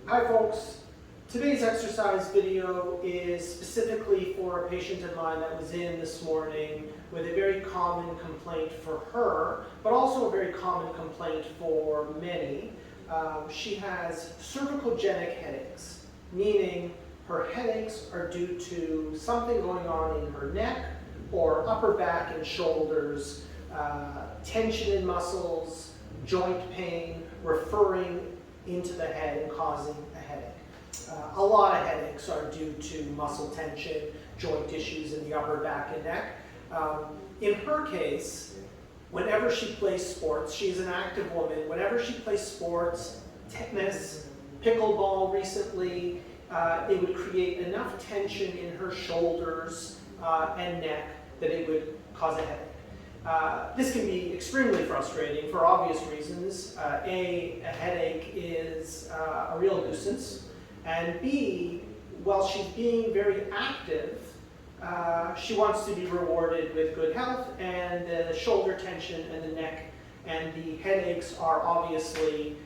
Hi folks, today's exercise video is specifically for a patient of mine that was in this morning with a very common complaint for her, but also a very common complaint for many. She has cervicogenic headaches, meaning her headaches are due to something going on in her neck or upper back and shoulders, tension in muscles, joint pain, referring into the head and causing a headache. A lot of headaches are due to muscle tension, joint issues in the upper back and neck. In her case, whenever she plays sports, she's an active woman, whenever she plays sports, tennis, pickleball recently, it would create enough tension in her shoulders and neck that it would cause a headache. This can be extremely frustrating for obvious reasons. A headache is a real nuisance, and B, while she's being very active, she wants to be rewarded with good health, and the shoulder tension and the neck and the headaches are obviously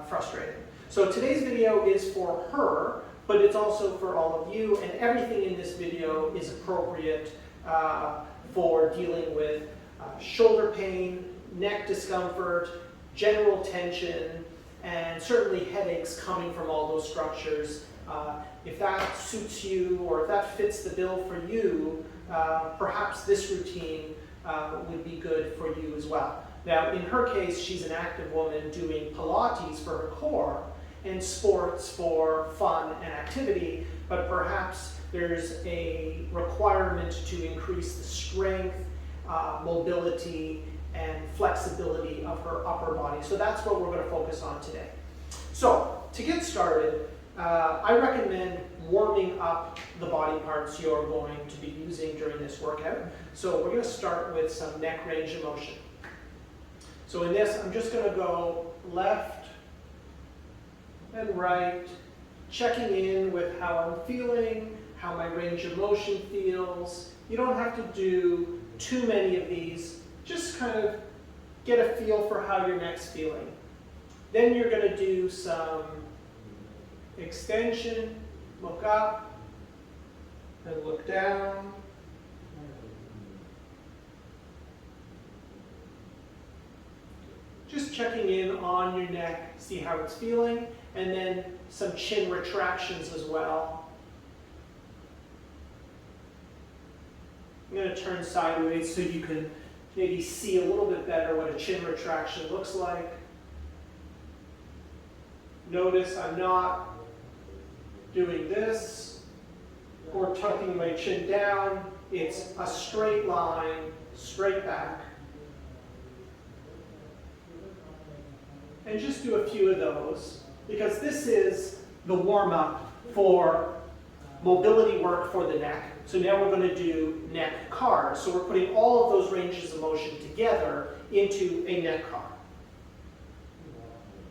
frustrating. So today's video is for her, but it's also for all of you, and everything in this video is appropriate for dealing with shoulder pain, neck discomfort, general tension, and certainly headaches coming from all those structures. If that suits you, or if that fits the bill for you, perhaps this routine would be good for you as well. Now, in her case, she's an active woman doing Pilates for her core and sports for fun and activity, but perhaps there's a requirement to increase the strength, mobility, and flexibility of her upper body. So that's what we're going to focus on today. So to get started, I recommend warming up the body parts you're going to be using during this workout. So we're going to start with some neck range of motion. So in this, I'm just going to go left and right, checking in with how I'm feeling, how my range of motion feels. You don't have to do too many of these, just kind of get a feel for how your neck's feeling. Then you're going to do some extension, look up, and look down. Just checking in on your neck, see how it's feeling, and then some chin retractions as well. I'm going to turn sideways so you can maybe see a little bit better what a chin retraction looks like. Notice I'm not doing this or tucking my chin down. It's a straight line, straight back. And just do a few of those, because this is the warm-up for mobility work for the neck. So now we're going to do neck cars. So we're putting all of those ranges of motion together into a neck car.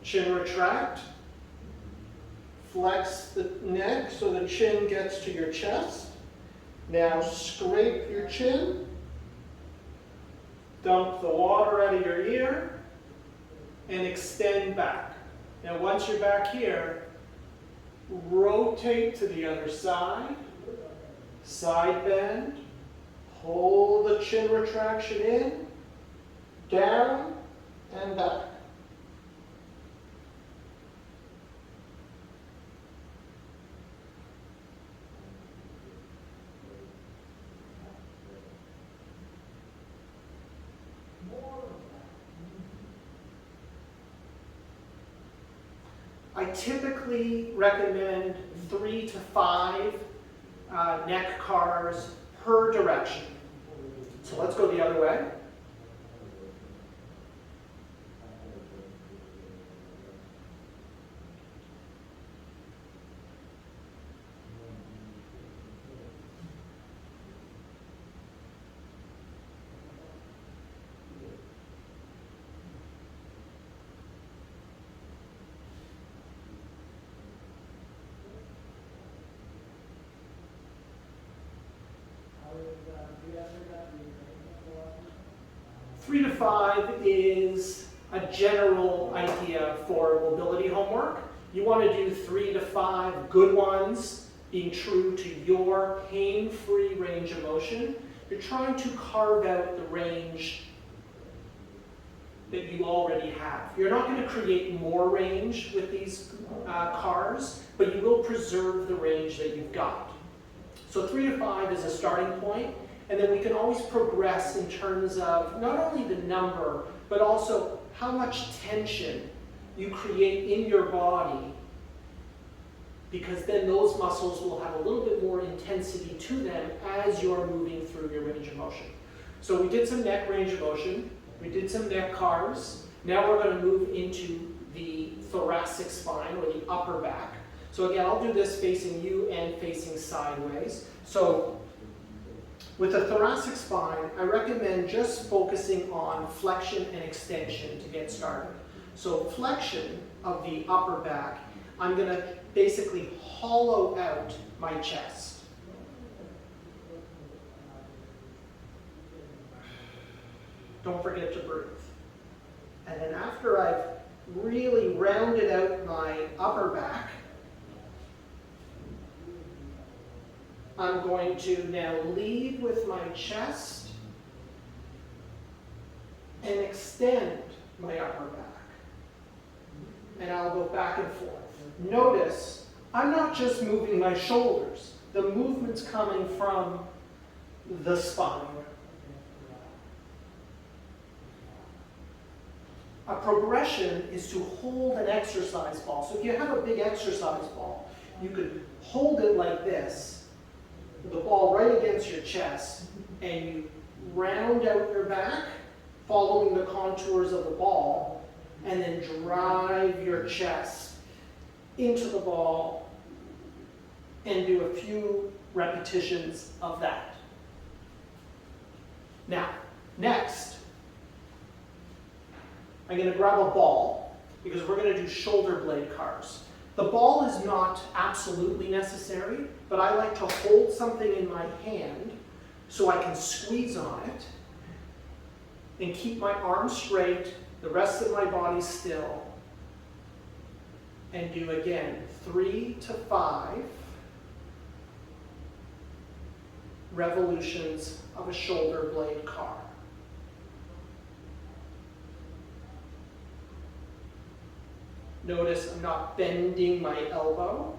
Chin retract. Flex the neck so the chin gets to your chest. Now scrape your chin. Dump the water out of your ear. And extend back. Now once you're back here, rotate to the other side. Side bend, hold the chin retraction in, down, and back. I typically recommend 3 to 5 neck cars per direction. So let's go the other way. Three to 5 is a general idea for mobility homework. You want to do 3 to 5 good ones, being true to your pain-free range of motion. You're trying to carve out the range that you already have. You're not going to create more range with these cars, but you will preserve the range that you've got. So 3 to 5 is a starting point, and then we can always progress in terms of not only the number, but also how much tension you create in your body, because then those muscles will have a little bit more intensity to them as you're moving through your range of motion. So we did some neck range of motion, we did some neck cars. Now we're going to move into the thoracic spine, or the upper back. So again, I'll do this facing you and facing sideways. So with the thoracic spine, I recommend just focusing on flexion and extension to get started. So flexion of the upper back, I'm going to basically hollow out my chest. Don't forget to breathe. And then after I've really rounded out my upper back, I'm going to now lead with my chest and extend my upper back. And I'll go back and forth. Notice, I'm not just moving my shoulders. The movement's coming from the spine. A progression is to hold an exercise ball. So if you have a big exercise ball, you could hold it like this, with the ball right against your chest, and you round out your back, following the contours of the ball, and then drive your chest into the ball and do a few repetitions of that. Now, next, I'm going to grab a ball, because we're going to do shoulder blade cars. The ball is not absolutely necessary, but I like to hold something in my hand so I can squeeze on it and keep my arms straight, the rest of my body still, and do again 3 to 5 revolutions of a shoulder blade car. Notice I'm not bending my elbow.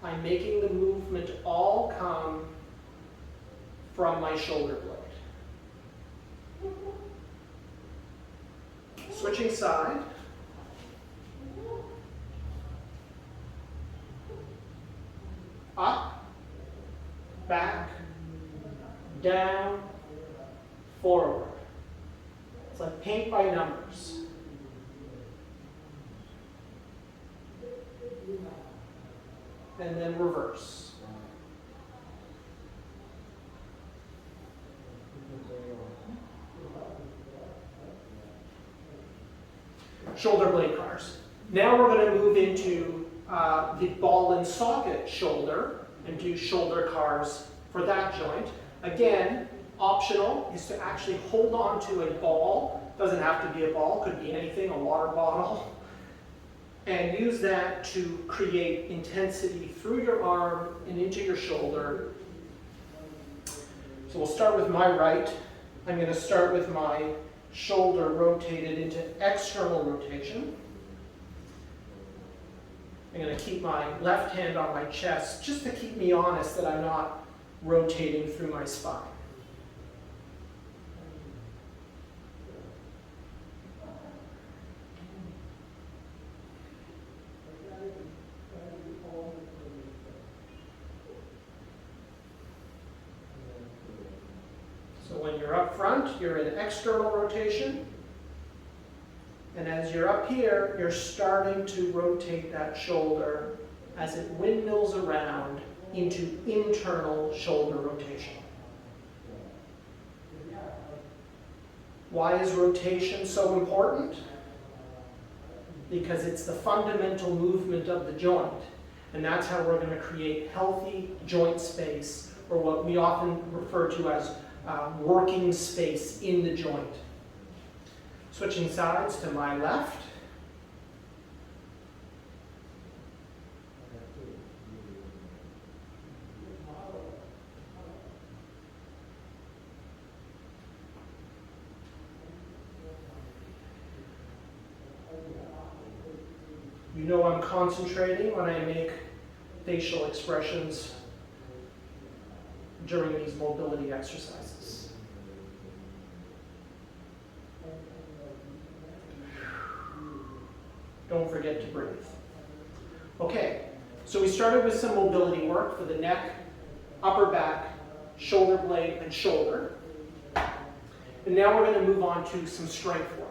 I'm making the movement all come from my shoulder blade. Switching side. Up, back, down, forward. It's like paint by numbers. And then reverse. Shoulder blade cars. Now we're going to move into the ball and socket shoulder and do shoulder cars for that joint. Again, optional is to actually hold on to a ball. Doesn't have to be a ball, could be anything, a water bottle. And use that to create intensity through your arm and into your shoulder. So we'll start with my right. I'm going to start with my shoulder rotated into external rotation. I'm going to keep my left hand on my chest just to keep me honest that I'm not rotating through my spine. So when you're up front, you're in external rotation. And as you're up here, you're starting to rotate that shoulder as it windmills around into internal shoulder rotation. Why is rotation so important? Because it's the fundamental movement of the joint. And that's how we're going to create healthy joint space, or what we often refer to as working space in the joint. Switching sides to my left. You know I'm concentrating when I make facial expressions during these mobility exercises. Don't forget to breathe. Okay, so we started with some mobility work for the neck, upper back, shoulder blade, and shoulder. And now we're going to move on to some strength work.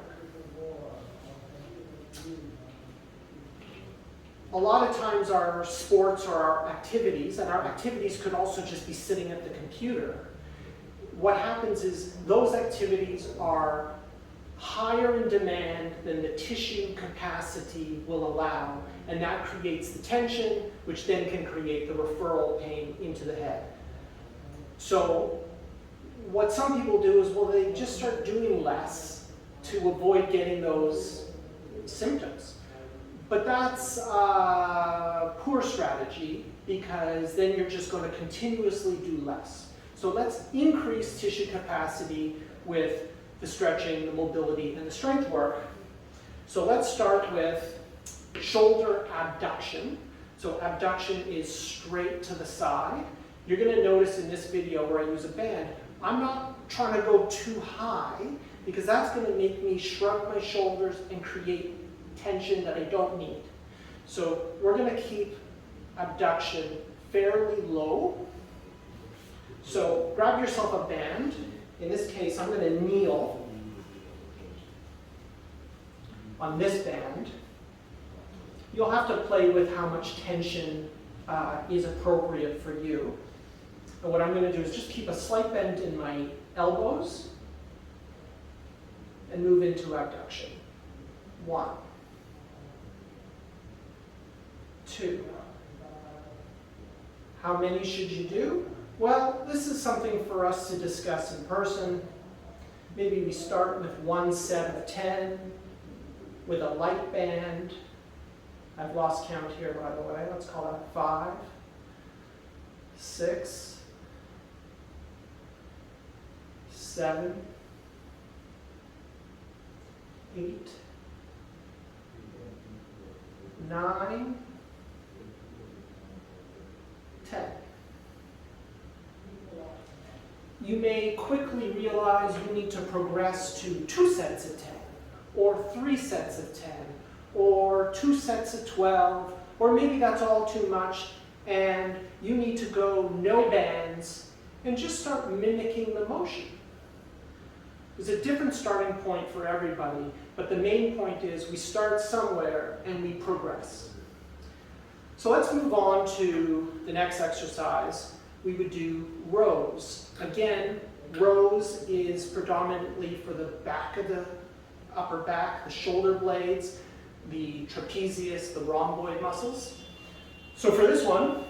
A lot of times our sports or our activities, and our activities could also just be sitting at the computer, what happens is those activities are higher in demand than the tissue capacity will allow, and that creates the tension, which then can create the referral pain into the head. So what some people do is, well, they just start doing less to avoid getting those symptoms. But that's a poor strategy, because then you're just going to continuously do less. So let's increase tissue capacity with the stretching, the mobility, and the strength work. So let's start with shoulder abduction. So abduction is straight to the side. You're going to notice in this video where I use a band, I'm not trying to go too high, because that's going to make me shrug my shoulders and create tension that I don't need. So we're going to keep abduction fairly low. So grab yourself a band. In this case, I'm going to kneel on this band. You'll have to play with how much tension is appropriate for you. And what I'm going to do is just keep a slight bend in my elbows and move into abduction. 1, 2. How many should you do? Well, this is something for us to discuss in person. Maybe we start with 1 set of 10 with a light band. I've lost count here, by the way. Let's call that 5, 6, 7, 8, 9, 10. You may quickly realize you need to progress to 2 sets of 10, or 3 sets of 10, or 2 sets of 12, or maybe that's all too much, and you need to go no bands and just start mimicking the motion. There's a different starting point for everybody, but the main point is we start somewhere and we progress. So let's move on to the next exercise. We would do rows. Again, rows is predominantly for the back of the upper back, the shoulder blades, the trapezius, the rhomboid muscles. So for this one,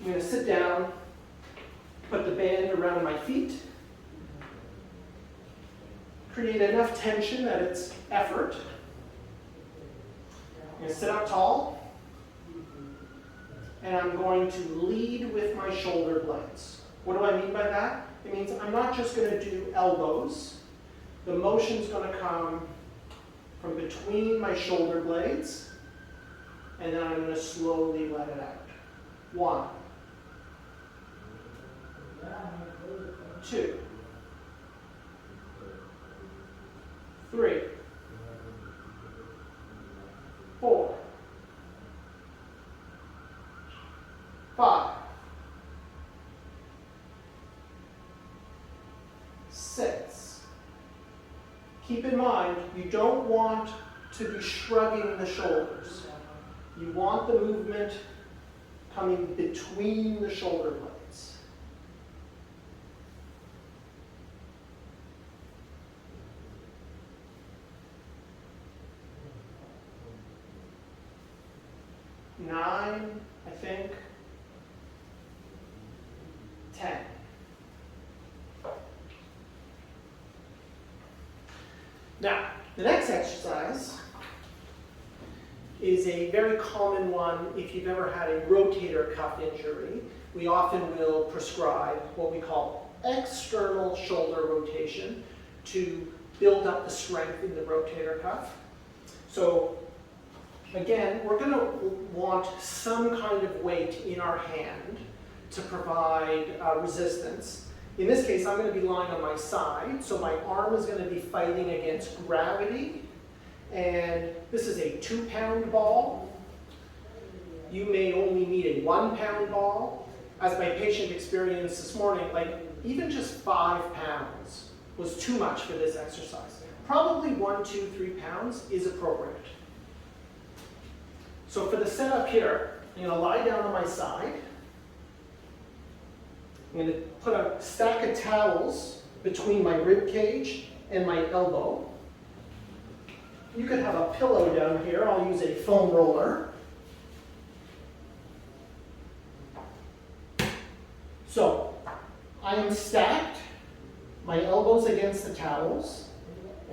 I'm going to sit down, put the band around my feet, create enough tension that it's effort. I'm going to sit up tall, and I'm going to lead with my shoulder blades. What do I mean by that? It means I'm not just going to do elbows. The motion's going to come from between my shoulder blades, and then I'm going to slowly let it out. 1, 2, 3, 4, 5, 6. Keep in mind, you don't want to be shrugging the shoulders. You want the movement coming between the shoulder blades. Nine, I think. 10. Now, the next exercise is a very common one if you've ever had a rotator cuff injury. We often will prescribe what we call external shoulder rotation to build up the strength in the rotator cuff. So Again, we're going to want some kind of weight in our hand to provide resistance. In this case, I'm going to be lying on my side, so my arm is going to be fighting against gravity. And this is a 2-pound ball. You may only need a 1-pound ball. As my patient experienced this morning, like even just 5 pounds was too much for this exercise. Probably 1, 2, 3 pounds is appropriate. So for the setup here, I'm going to lie down on my side. I'm going to put a stack of towels between my rib cage and my elbow. You could have a pillow down here. I'll use a foam roller. So I am stacked, my elbows against the towels,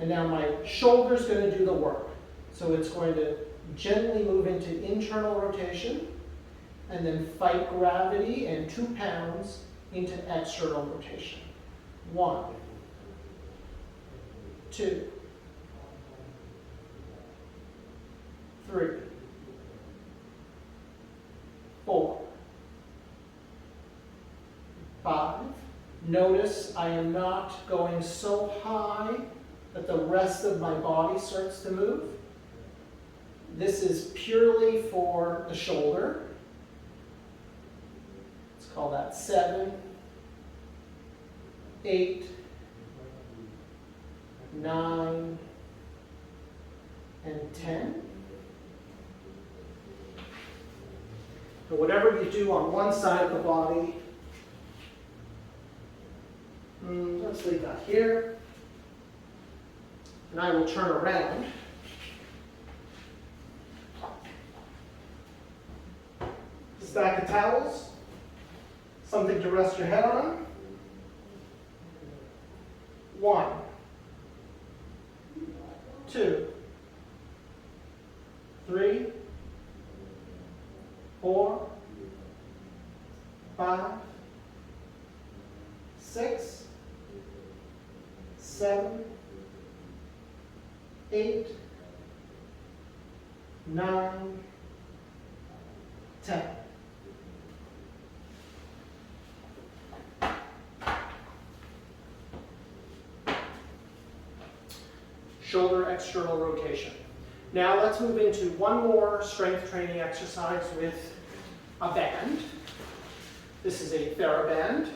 and now my shoulder's going to do the work. So it's going to gently move into internal rotation and then fight gravity and 2 pounds into external rotation. 1, 2, 3, 4, 5. Notice I am not going so high that the rest of my body starts to move. This is purely for the shoulder. Let's call that 7, 8, 9, and 10. So whatever you do on one side of the body, let's leave that here. And I will turn around. Stack of towels, something to rest your head on. 1, 2, 3, 4, 5, 6, 7, 8, 9, 10. Shoulder external rotation. Now let's move into one more strength training exercise with a band. This is a TheraBand,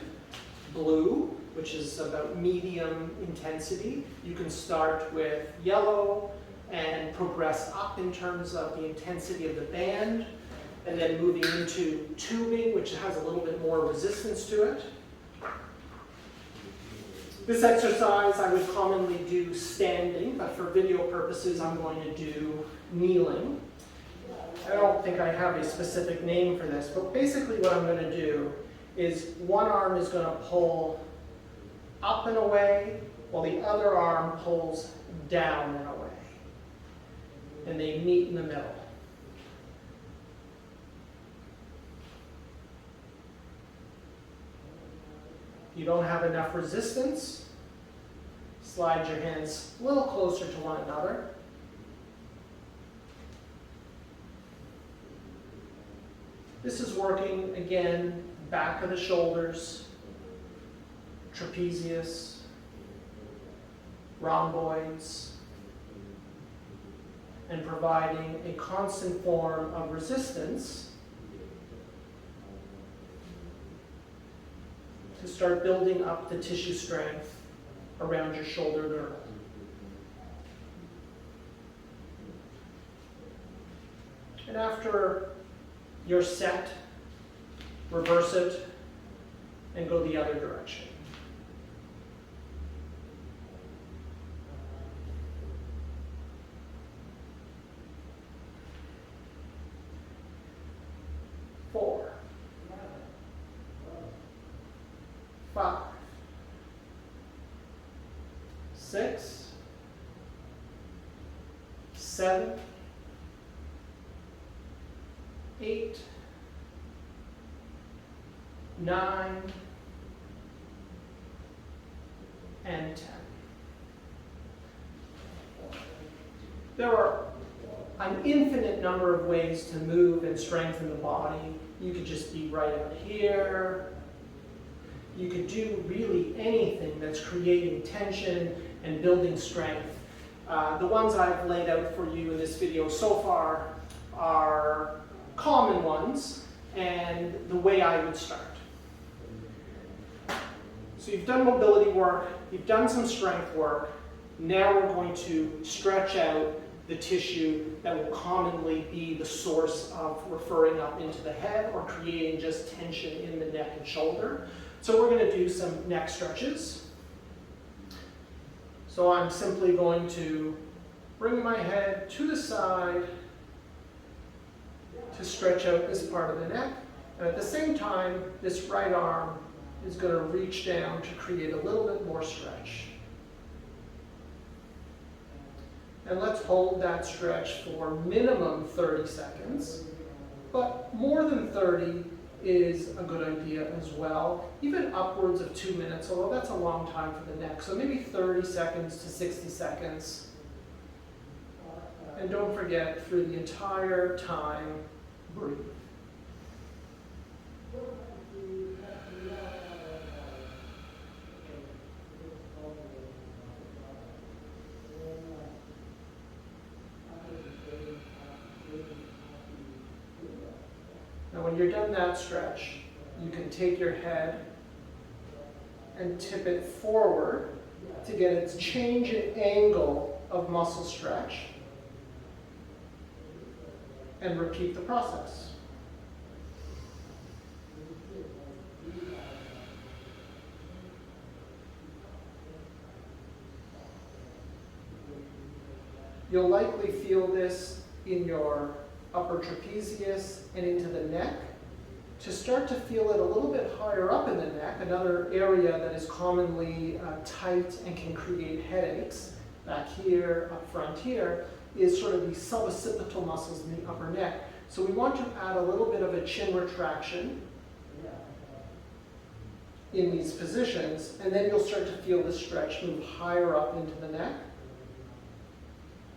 blue, which is about medium intensity. You can start with yellow and progress up in terms of the intensity of the band, and then moving into tubing, which has a little bit more resistance to it. This exercise I would commonly do standing, but for video purposes I'm going to do kneeling. I don't think I have a specific name for this, but basically what I'm going to do is one arm is going to pull up and away, while the other arm pulls down and away. And they meet in the middle. If you don't have enough resistance, slide your hands a little closer to one another. This is working, again, back of the shoulders, trapezius, rhomboids, and providing a constant form of resistance to start building up the tissue strength around your shoulder girdle. And after you're set, reverse it and go the other direction. Four, 5, 6, 7, 8, 9, and 10. There are an infinite number of ways to move and strengthen the body. You could just be right out here. You could do really anything that's creating tension and building strength. The ones I've laid out for you in this video so far are common ones and the way I would start. So you've done mobility work, you've done some strength work. Now we're going to stretch out the tissue that will commonly be the source of referring up into the head or creating just tension in the neck and shoulder. So we're going to do some neck stretches. So I'm simply going to bring my head to the side to stretch out this part of the neck. And at the same time, this right arm is going to reach down to create a little bit more stretch. And let's hold that stretch for minimum 30 seconds, but more than 30 is a good idea as well, even upwards of 2 minutes, although that's a long time for the neck. So maybe 30 seconds to 60 seconds. And don't forget, through the entire time, breathe. Now when you're done that stretch, you can take your head and tip it forward to get its change in angle of muscle stretch and repeat the process. You'll likely feel this in your upper trapezius and into the neck. To start to feel it a little bit higher up in the neck, another area that is commonly tight and can create headaches, back here, up front here, is sort of the suboccipital muscles in the upper neck. So we want to add a little bit of a chin retraction in these positions, and then you'll start to feel the stretch move higher up into the neck.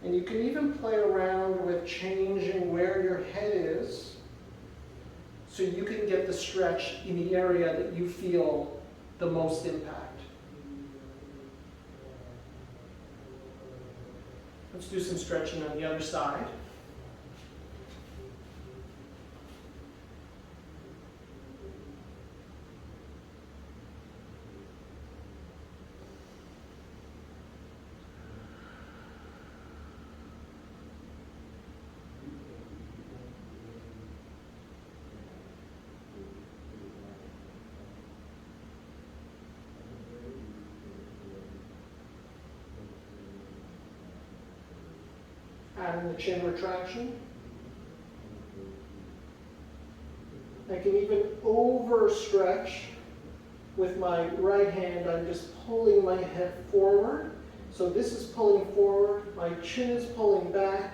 And you can even play around with changing where your head is so you can get the stretch in the area that you feel the most impact. Let's do some stretching on the other side. Adding the chin retraction. I can even overstretch with my right hand. I'm just pulling my head forward. So this is pulling forward, my chin is pulling back.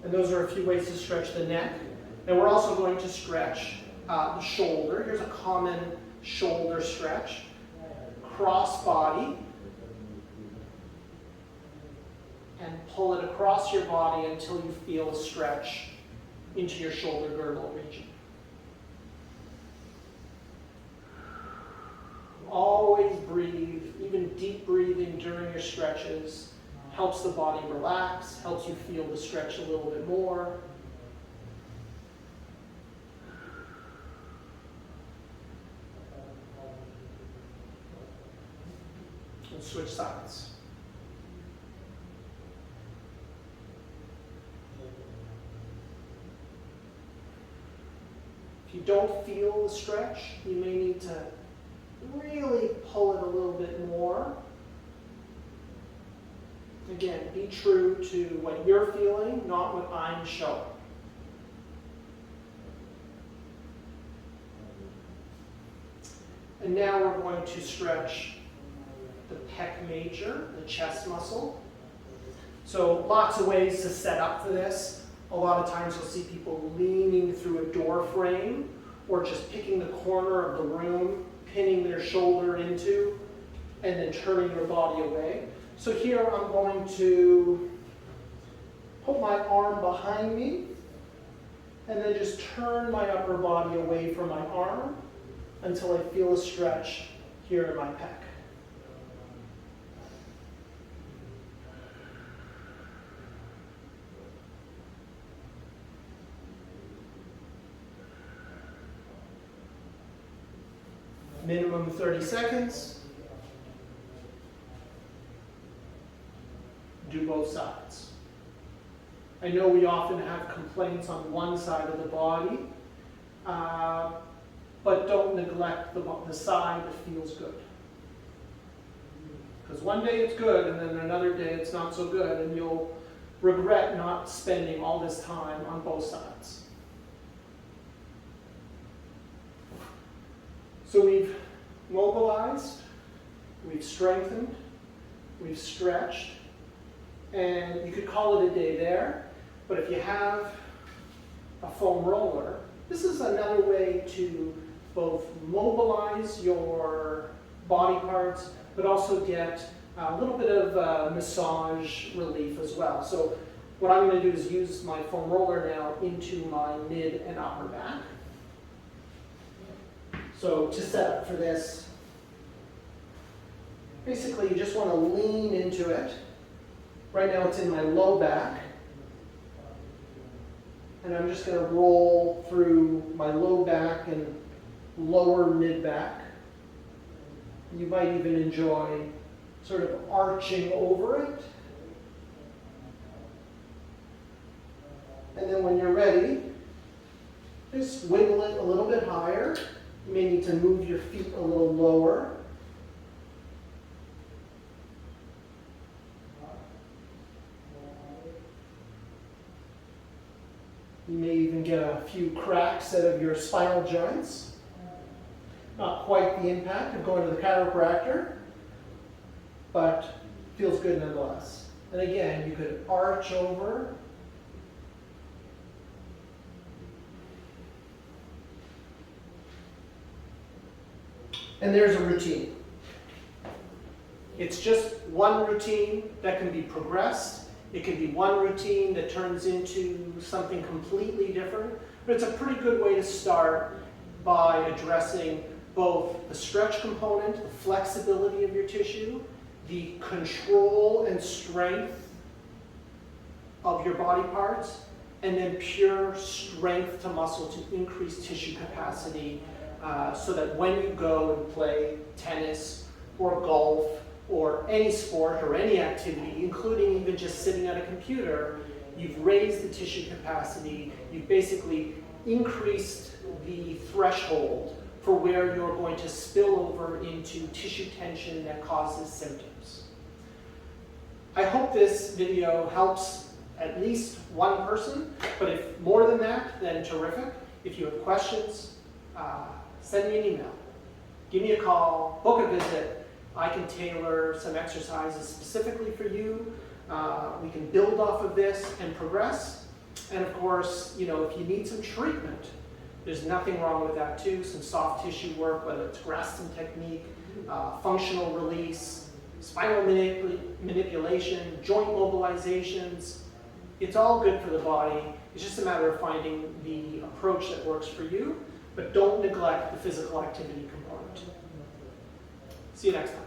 And those are a few ways to stretch the neck. And we're also going to stretch the shoulder. Here's a common shoulder stretch. Cross body. And pull it across your body until you feel a stretch into your shoulder girdle region. Always breathe, even deep breathing during your stretches. Helps the body relax, helps you feel the stretch a little bit more. And switch sides. If you don't feel the stretch, you may need to really pull it a little bit more. Again, be true to what you're feeling, not what I'm showing. And now we're going to stretch the pec major, the chest muscle. So lots of ways to set up for this. A lot of times you'll see people leaning through a door frame or just picking the corner of the room, pinning their shoulder into, and then turning their body away. So here I'm going to put my arm behind me and then just turn my upper body away from my arm until I feel a stretch here in my pec. Minimum 30 seconds. Do both sides. I know we often have complaints on one side of the body, but don't neglect the side that feels good. Because one day it's good, and then another day it's not so good, and you'll regret not spending all this time on both sides. So we've mobilized, we've strengthened, we've stretched, and you could call it a day there. But if you have a foam roller, this is another way to both mobilize your body parts, but also get a little bit of massage relief as well. So what I'm going to do is use my foam roller now into my mid and upper back. So to set up for this, basically you just want to lean into it. Right now it's in my low back. And I'm just going to roll through my low back and lower mid back. You might even enjoy sort of arching over it. And then when you're ready, just wiggle it a little bit higher. You may need to move your feet a little lower. You may even get a few cracks out of your spinal joints. Not quite the impact of going to the chiropractor, but feels good nonetheless. And again, you could arch over. And there's a routine. It's just one routine that can be progressed. It can be one routine that turns into something completely different. But it's a pretty good way to start by addressing both the stretch component, the flexibility of your tissue, the control and strength of your body parts, and then pure strength to muscle to increase tissue capacity so that when you go and play tennis or golf or any sport or any activity, including even just sitting at a computer, you've raised the tissue capacity, you've basically increased the threshold for where you're going to spill over into tissue tension that causes symptoms. I hope this video helps at least one person, but if more than that, then terrific. If you have questions, send me an email, give me a call, book a visit. I can tailor some exercises specifically for you. We can build off of this and progress. And of course, if you need some treatment, there's nothing wrong with that too. Some soft tissue work, whether it's Graston technique, functional release, spinal manipulation, joint mobilizations. It's all good for the body. It's just a matter of finding the approach that works for you, but don't neglect the physical activity component. See you next time.